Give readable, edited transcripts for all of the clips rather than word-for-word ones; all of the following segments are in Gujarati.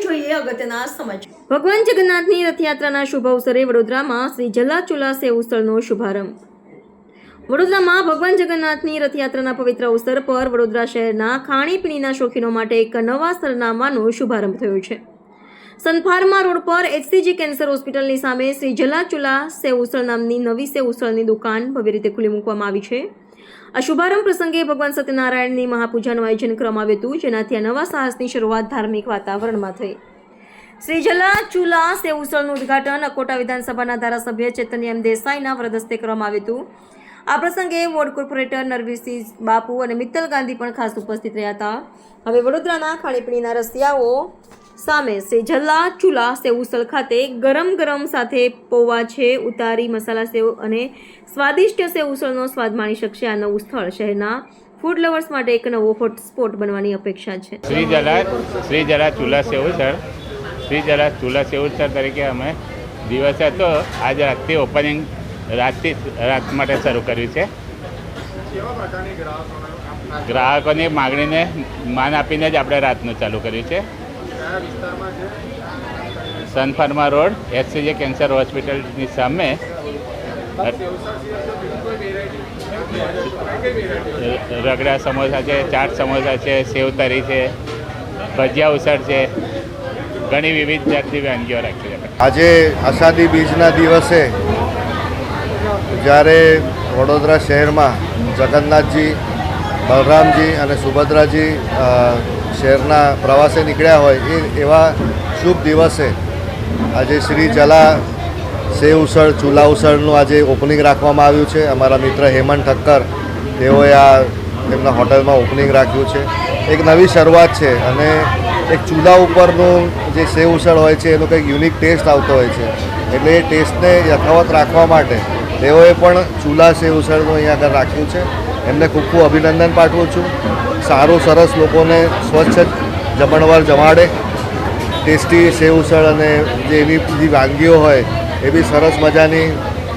જોઈએ અગત્યના સમાચાર। ભગવાન જગન્નાથની રથયાત્રાના શુભ અવસરે વડોદરામાં શ્રી જલા ચુલા સેવ ઉત્સવનો શુભારંભ। વડોદરામાં ભગવાન જગન્નાથની રથયાત્રાના પવિત્ર અવસર પર વડોદરા શહેરના ખાણીપીણીના શોખીનો માટે એક નવા સરનામાનો શુભારંભ થયો છે। સનફાર્મા રોડ પર HCG કેન્સર હોસ્પિટલની સામે શ્રી જલા ચુલા સેવ ઉસળ નામની નવી સેવ ઉસળની દુકાન ભવ્ય રીતે ખુલ્લી મૂકવામાં આવી છે। આ શુભારંભ પ્રસંગે ભગવાન સત્યનારાયણની મહાપૂજાનું આયોજન કરવામાં આવ્યું હતું, જેનાથી આ નવા સાહસની શરૂઆત ધાર્મિક વાતાવરણમાં થઈ। શ્રી જલા ચુલા સેવ ઉસળનું ઉદ્ઘાટન અકોટા વિધાનસભાના ધારાસભ્ય ચેતન્ય એમ દેસાઈના વરદ હસ્તે કરવામાં આવ્યું હતું। આ પ્રસંગે વોર્ડ કોર્પોરેટર નરવીરસિંહ બાપુ અને મિત્તલ ગાંધી પણ ખાસ ઉપસ્થિત રહ્યા હતા। હવે વડોદરાના ખાણીપીણીના રસિયાઓ સામે શ્રી જલા ચુલા સેવ ઉસળ ખાતે ગરમ સાથે પૌવા છે, ઉતારી મસાલા સેવ અને સ્વાદિષ્ટ સેવ ઉસળનો સ્વાદ માણી શકશે। આ નવું સ્થળ શહેરના ફૂડ લવર્સ માટે એક નવો હોટસ્પોટ બનવાની અપેક્ષા છે। શ્રી જલા ચુલા સેવ ઉસળ તરીકે અમે દિવસ હતો આજ રાતથી ઓપનિંગ રાત માટે શરૂ કર્યું છે। ગ્રાહકોની માગણીને માન આપીને જ આપણે રાતનું ચાલુ કર્યું છે। સનફાર્મા રોડ HCG કેન્સર હોસ્પિટલની સામે રગડા સમોસા છે, ચાટ સમોસા છે, સેવ તરી છે, ભજીયા ઉસળ છે, ઘણી વિવિધ જાતની વાનગીઓ રાખી છે। આજે આષાઢી બીજના દિવસે જ્યારે વડોદરા શહેરમાં જગન્નાથજી, બલરામજી અને સુભદ્રાજી શહેરના પ્રવાસે નીકળ્યા હોય એવા શુભ દિવસે આજે શ્રી જલા સેવ ઉસળ ચૂલા ઉસળનું આજે ઓપનિંગ રાખવામાં આવ્યું છે। અમારા મિત્ર હેમંત ઠક્કર તેઓએ આ એમના હોટલમાં ઓપનિંગ રાખ્યું છે। એક નવી શરૂઆત છે અને એક ચૂલા ઉપરનું જે સેવ ઉસળ હોય છે એનો કંઈક યુનિક ટેસ્ટ આવતો હોય છે, એટલે એ ટેસ્ટને યથાવત રાખવા માટે તેઓએ પણ ચૂલા સેવ ઉસળનું અહીંયા આગળ રાખ્યું છે। એમને ખૂબ ખૂબ અભિનંદન પાઠવું છું। સારું સરસ લોકોને સ્વચ્છ જમણવાર જમાડે, ટેસ્ટી સેવ ઉસળ અને જે એની જે વાનગીઓ હોય એ બી સરસ મજાની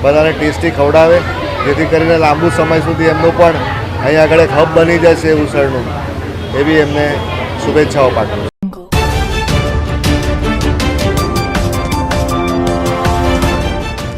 બધાને ટેસ્ટી ખવડાવે, જેથી કરીને લાંબુ સમય સુધી એમનું પણ અહીંયા આગળ એક હબ બની જાય સેવ ઉસળનું, એવી એમને શુભેચ્છાઓ પાઠવું છું।